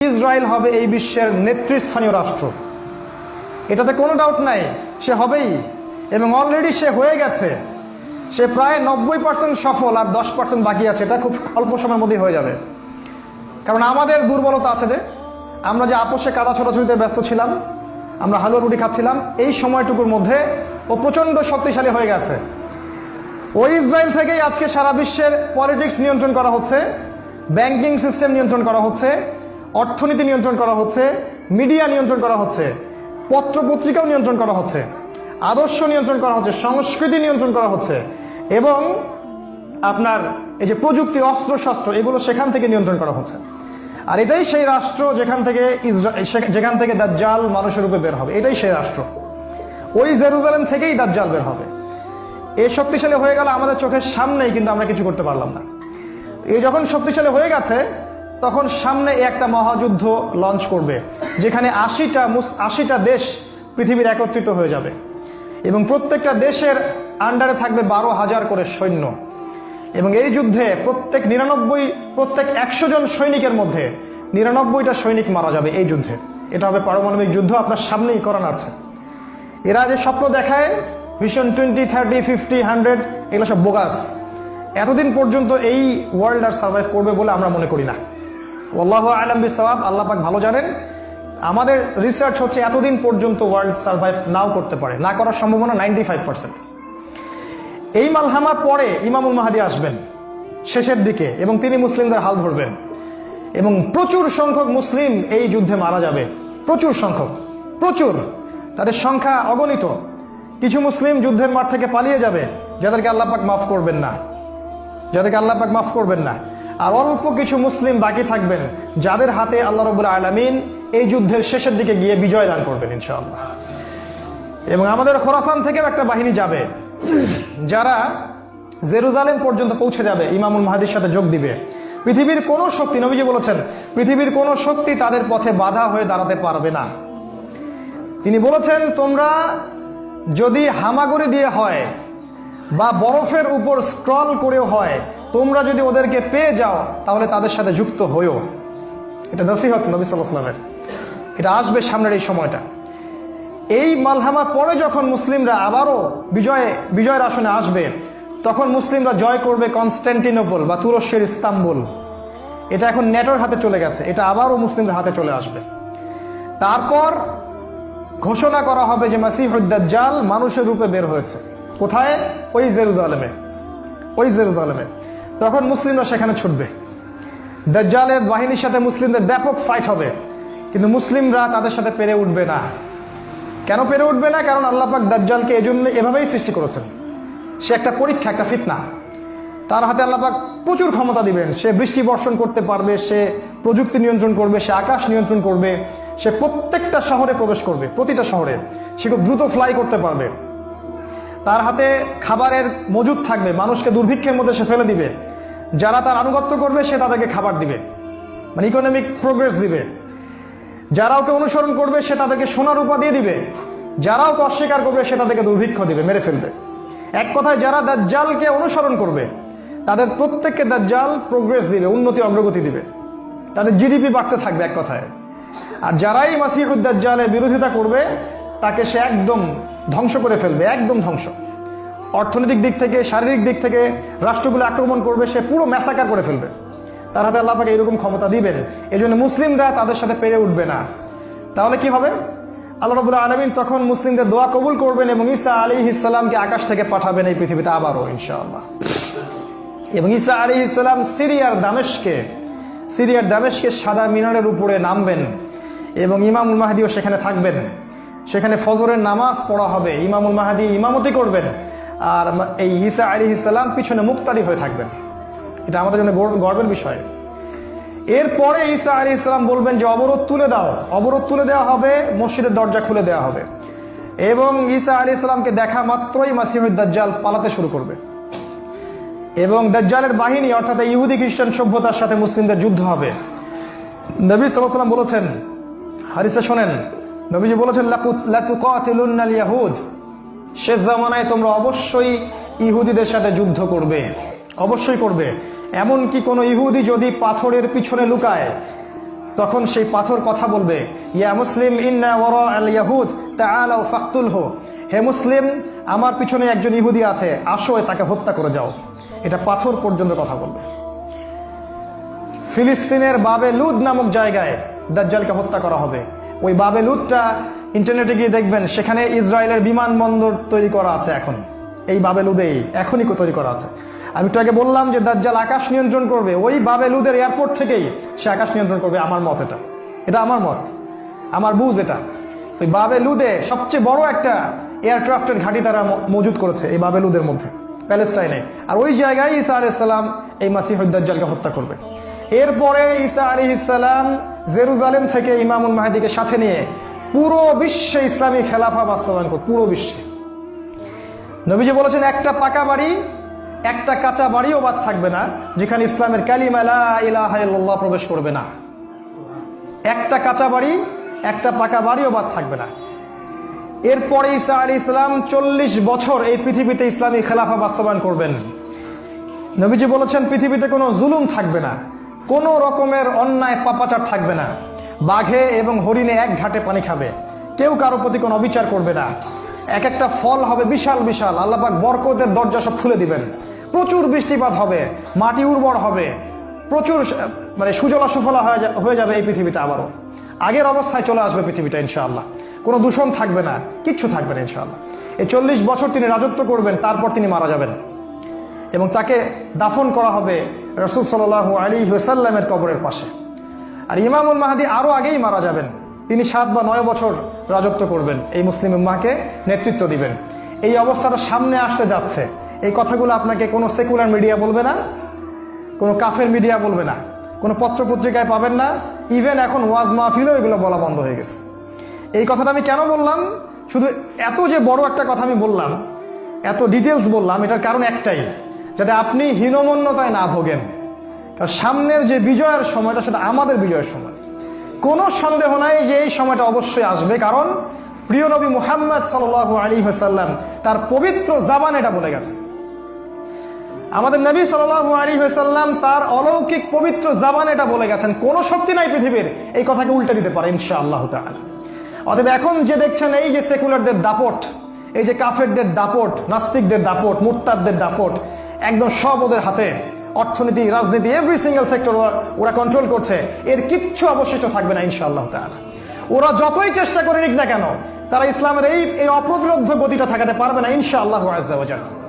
Israel হবে এই বিশ্বের নেতৃস্থানীয় রাষ্ট্র, এটাতে কোনো ডাউট নাই, সে হবেই এবং অলরেডি সে হয়ে গেছে। সে প্রায় 90% সফল, আর 10% বাকি আছে। এটা খুব অল্প সময়ের মধ্যেই হয়ে যাবে। কারণ আমাদের দুর্বলতা আছে যে আমরা যে আপোষে কাদা ছোটাছুটিতে ব্যস্ত ছিলাম, আমরা হালুয়া রুটি খাচ্ছিলাম, এই সময়টুকুর মধ্যে ও প্রচণ্ড শক্তিশালী হয়ে গেছে। ওই ইসরায়েল থেকেই আজকে সারা বিশ্বের পলিটিক্স নিয়ন্ত্রণ করা হচ্ছে, ব্যাংকিং সিস্টেম নিয়ন্ত্রণ করা হচ্ছে, অর্থনীতি নিয়ন্ত্রণ করা হচ্ছে, মিডিয়া নিয়ন্ত্রণ করা হচ্ছে, পত্রপত্রিকাও নিয়ন্ত্রণ করা হচ্ছে, আদর্শ নিয়ন্ত্রণ করা হচ্ছে, সংস্কৃতি নিয়ন্ত্রণ করা হচ্ছে, এবং আপনার এই যে প্রযুক্তি, অস্ত্রশস্ত্র, এগুলো সেখান থেকে নিয়ন্ত্রণ করা হচ্ছে। আর এটাই সেই রাষ্ট্র যেখান থেকে দাজ্জাল মানুষের রূপে বের হবে। এটাই সেই রাষ্ট্র। ওই জেরুজালেম থেকেই দাজ্জাল বের হবে। এই শক্তিশালী হয়ে গেল আমাদের চোখের সামনেই, কিন্তু আমরা কিছু করতে পারলাম না। এই যখন শক্তিশালী হয়ে গেছে, তখন সামনে একটা মহাযুদ্ধ লঞ্চ করবে, যেখানে 80টা দেশ পৃথিবীর একত্রিত হয়ে যাবে এবং প্রত্যেকটা দেশের আন্ডারে থাকবে 12,000 করে সৈন্য। এবং এই যুদ্ধে প্রত্যেক 100 জন সৈনিকের মধ্যে 99টা সৈনিক মারা যাবে এই যুদ্ধে। এটা হবে পারমাণবিক যুদ্ধ, আপনার সামনেই করান আছে। এরা যে স্বপ্ন দেখায় ভিশন 20, 30, 50, 100, এগুলো সব বোগাস। এতদিন পর্যন্ত এই ওয়ার্ল্ড আর সার্ভাইভ করবে বলে আমরা মনে করি না। আল্লাহু আ'লাম বিসওয়াব, আল্লাহ পাক ভালো জানেন। আমাদের রিসার্চ হচ্ছে এতদিন পর্যন্ত ওয়ার্ল্ড সার্ভাইভ নাও করতে পারে, না করার সম্ভাবনা 95%। এই মালহামার পরে ইমামুল মাহদী আসবেন শেষের দিকে, এবং তিনি মুসলিমদের হাল ধরবেন এবং প্রচুর সংখ্যক মুসলিম এই যুদ্ধে মারা যাবে। প্রচুর সংখ্যক, প্রচুর, তাদের সংখ্যা অগণিত। কিছু মুসলিম যুদ্ধের মাঠ থেকে পালিয়ে যাবে, যাদেরকে আল্লাহ পাক মাফ করবেন না, আর অল্প কিছু মুসলিম বাকি থাকবেন, যাদের হাতে আল্লাহ রাব্বুল আলামিন এই যুদ্ধের শেষের দিকে গিয়ে বিজয় দান করবেন ইনশাআল্লাহ। এবং আমাদের খোরাসান থেকেও একটা বাহিনী যাবে, যারা জেরুজালেম পর্যন্ত পৌঁছে যাবে, ইমামুল মাহদীর সাথে যোগ দিবে। পৃথিবীর কোন শক্তি, নবীজি বলেছেন, পৃথিবীর কোন শক্তি তাদের পথে বাধা হয়ে দাঁড়াতে পারবে না। তিনি বলেছেন, তোমরা যদি হামাগুড়ি দিয়ে হয় বা বরফের উপর স্ক্রল করেও হয়, তোমরা যদি ওদেরকে পেয়ে যাও তাহলে তাদের সাথে যুক্ত হইও। এটা নসিহত নবী সাল্লাল্লাহু আলাইহি ওয়াসাল্লামের। এটা আসবে সামনের এই সময়টা। এই মালহামার পরে যখন মুসলিমরা আবারও বিজয়ের আসনে আসবে, তখন মুসলিমরা জয় করবে কনস্ট্যান্টিনোপল বা তুরস্কের ইস্তাম্বুল। এটা এখন নেটোর হাতে চলে গেছে, এটা আবারও মুসলিমদের হাতে চলে আসবে। তারপর ঘোষণা করা হবে যে মাসিহুদ দাজ্জাল মানুষের রূপে বের হয়েছে। কোথায়? ওই জেরুজালেমে। তখন মুসলিমরা সেখানে ছুটবে। দাজ্জালের বাহিনীর সাথে মুসলিমদের ব্যাপক ফাইট হবে, কিন্তু মুসলিমরা তাদের সাথে পেরে উঠবে না। কেন পেরে উঠবে না? কারণ আল্লাহ পাক দাজ্জালকে এজন্য এভাবেই সৃষ্টি করেছেন। সে একটা পরীক্ষা, একটা ফিতনা। তার হাতে আল্লাহ পাক প্রচুর ক্ষমতা দিবেন। সে বৃষ্টি বর্ষণ করতে পারবে, সে প্রযুক্তি নিয়ন্ত্রণ করবে, সে আকাশ নিয়ন্ত্রণ করবে, সে প্রত্যেকটা শহরে প্রবেশ করবে, প্রতিটা শহরে। সে খুব দ্রুত ফ্লাই করতে পারবে। তার হাতে খাবারের মজুদ থাকবে, মানুষকে দুর্ভিক্ষের মধ্যে সে ফেলে দিবে। যারা তার আনুগত্য করবে সে তাদেরকে খাবার দিবে, মানে ইকোনমিক প্রোগ্রেস দিবে। যারা ওকে অনুসরণ করবে সে তাদেরকে সোনা রূপা দিয়ে দিবে। যারা ওকে অস্বীকার করবে সে তাদেরকে দুর্ভিক্ষ দিবে, মেরে ফেলবে। এক কথায় যারা দাজ্জালকে অনুসরণ করবে তাদের প্রত্যেককে দাজ্জাল প্রোগ্রেস দিবে, উন্নতি অগ্রগতি দিবে, তাদের জিডিপি বাড়তে থাকবে এক কথায়। আর যারাই মাসিহুদ দাজ্জালের বিরোধিতা করবে তাকে সে একদম ধ্বংস করে ফেলবে, একদম ধ্বংস। অর্থনৈতিক দিক থেকে, শারীরিক দিক থেকে রাষ্ট্রগুলো আক্রমণ করবে, সে পুরো ম্যাসাকার করে ফেলবে। তার হাতে আল্লাহ পাক এরকম ক্ষমতা দিবেন। এই জন্য মুসলিমরা তাদের সাথে পেরে উঠবে না। তাহলে কি হবে? আল্লাহ রাব্বুল আলামিন তখন মুসলিমদের দোয়া কবুল করবেন এবং ঈসা আলাইহিস সালামকে আকাশ থেকে পাঠাবেন এই পৃথিবীতে আবারও ইনশাআল্লাহ। এবং ঈসা আলাইহিস সালাম সিরিয়ার দামেস্কে সাদা মিনারের উপরে নামবেন এবং ইমামুল মাহদীও সেখানে থাকবেন। সেখানে ফজরের নামাজ পড়া হবে, ইমামুল মাহদী ইমামতি করবেন, আর এই ঈসা আলাইহিস সালাম পিছনে মুক্তাদি হয়ে থাকবেন। এটা আমাদের জন্য গর্বের বিষয়। এরপরে ঈসা আলাইহিস সালাম বলবেন যে অবরোধ তুলে দেওয়া হবে, মসজিদের দরজা খুলে দেওয়া হবে, এবং ঈসা আলাইহিস সালামকে দেখা মাত্রই মাসিহুদ দাজ্জাল পালাতে শুরু করবে। এবং দাজ্জালের বাহিনী, অর্থাৎ ইহুদি খ্রিস্টান সভ্যতার সাথে মুসলিমদের যুদ্ধ হবে। নবী সাল্লাল্লাহু আলাইহি ওয়াসাল্লাম বলেছেন, হাদিসে শোনেন, নবীজি বলেছেন, লাতুকাতিলুন্নাল ইয়াহুদ, শেষ জামানায় তোমরা অবশ্যই ইহুদিদের সাথে যুদ্ধ করবে, অবশ্যই করবে। এমনকি কোনো ইহুদি যদি পাথরের পিছনে লুকায়, তখন সেই পাথর কথা বলবে, ইয়া মুসলিম ইন্না ওয়ারা আল ইয়াহুদ তাআলাউ ফাকতুলহু, হে মুসলিম আমার পিছনে একজন ইহুদি আছে, আসো তাকে হত্যা করে যাও। এটা পাথর পর্যন্ত কথা বলবে। ফিলিস্তিনের বাবে লুদ নামক জায়গায় দাজ্জালকে হত্যা করা হবে। ওই বাবে লুদটা ইন্টারনেটে গিয়ে দেখবেন, সেখানে ইসরায়েলের বিমানবন্দর তৈরি করা আছে এখন। এই বাবে লুদেই এখনই তৈরি করা আছে। আমি একটু আগে বললাম যে দাজ্জাল আকাশ নিয়ন্ত্রণ করবে, ওই বাবে লুদের এয়ারপোর্ট থেকেই সে আকাশ নিয়ন্ত্রণ করবে। আমার মত এটা আমার মত, আমার বুঝ এটা। ওই বাবে লুদে সবচেয়ে বড় একটা এয়ারক্রাফটের ঘাঁটি তারা মজুদ করেছে এই বাবে লুদের মধ্যে, প্যালেস্টাইনে। আর ওই জায়গায় ঈসা আলাইহিস সালাম এই মাসিহুদ দাজ্জালকে হত্যা করবে। এরপরে ঈসা আলাইহিস সালাম জেরুজালেম থেকে ইমামুল মাহদিকে সাথে নিয়ে পুরো বিশ্বে ইসলামী খেলাফা বাস্তবায়ন করবে। পুরো বিশ্বে নবীজি বলেছেন, একটা পাকা বাড়ি একটা কাঁচা বাড়িও বাদ থাকবে না যেখানে ইসলামের কালিমা লা ইলাহা ইল্লাল্লাহ প্রবেশ করবে না। একটা কাঁচা বাড়ি একটা পাকা বাড়িও বাদ থাকবে না। এরপরে ঈসা আলাইহিস সালাম 40 বছর এই পৃথিবীতে ইসলামী খেলাফা বাস্তবায়ন করবেন। নবীজি বলেছেন, পৃথিবীতে কোনো জুলুম থাকবে না, কোনো রকমের অন্যায় পাপাচার থাকবে না। বাঘে এবং হরিণে এক ঘাটে পানি খাবে, কেউ কারো প্রতি কোনো অবিচার করবে না। এক একটা ফল হবে বিশাল বিশাল, আল্লাহ পাক বরকতের দরজা সব খুলে দিবেন। প্রচুর বৃষ্টিপাত হবে, মাটি উর্বর হবে, প্রচুর সুজলা সুফলা হয়ে যাবে এই পৃথিবীটা। আবারও আগের অবস্থায় চলে আসবে পৃথিবীটা ইনশাআল্লাহ। কোনো দূষণ থাকবে না, কিচ্ছু থাকবে না ইনশাআল্লাহ। এই 40 বছর তিনি রাজত্ব করবেন, তারপর তিনি মারা যাবেন এবং তাকে দাফন করা হবে রাসূল সাল্লাল্লাহু আলাইহি ওয়াসাল্লামের কবরের পাশে। আর ইমামুল মাহদী আরো আগেই মারা যাবেন। তিনি 7 বা 9 বছর রাজত্ব করবেন, এই মুসলিম উম্মাহকে নেতৃত্ব দিবেন। এই অবস্থাটা সামনে আসতে যাচ্ছে। এই কথাগুলো আপনাকে কোনো সেকুলার মিডিয়া বলবে না, কোনো কাফের মিডিয়া বলবে না, কোনো পত্রপত্রিকায় পাবেন না। ইভেন এখন ওয়াজ মাহফিলও এগুলো বলা বন্ধ হয়ে গেছে। এই কথাটা আমি কেন বললাম, শুধু এত যে বড় একটা কথা আমি বললাম, এত ডিটেলস বললাম, এটার কারণ একটাই, যাতে আপনি হীনমন্যতায় না ভোগেন। কারণ সামনের যে বিজয়ের সময়টা, সেটা আমাদের বিজয়ের সময়। কোনো সন্দেহ নাই যে এই সময়টা অবশ্যই আসবে, কারণ প্রিয় নবী মুহাম্মদ সাল্লাল্লাহু আলাইহি ওয়াসাল্লাম তার পবিত্র জাবান এটা বলে গেছে। আমাদের নবী সাল্লাল্লাহু আলাইহি ওয়াসাল্লাম তার অলৌকিক পবিত্র জাবান এটা বলে গেছেন, কোনো শক্তি নাই পৃথিবীর এই কথাকে উল্টে দিতে পারে ইনশাআল্লাহ তাআলা। অতএব এখন যে দেখছেন এই যে সেকুলারদের দাপট, এই যে কাফেরদের দাপট, নাস্তিকদের দাপট, মুরতাদদের দাপট, একদম সব ওদের হাতে। অর্থনীতি, রাজনীতি, এভরি সিঙ্গেল সেক্টর ওরা কন্ট্রোল করছে। এর কিচ্ছু অবশিষ্ট থাকবে না ইনশাআল্লাহ তাআলা। ওরা যতই চেষ্টা করে নিক না কেন, তারা ইসলামের এই অপ্রতিরোধ্য গতিটা ঠেকাতে পারবে না ইনশাআল্লাহু আযজা ওয়া জাল্লা।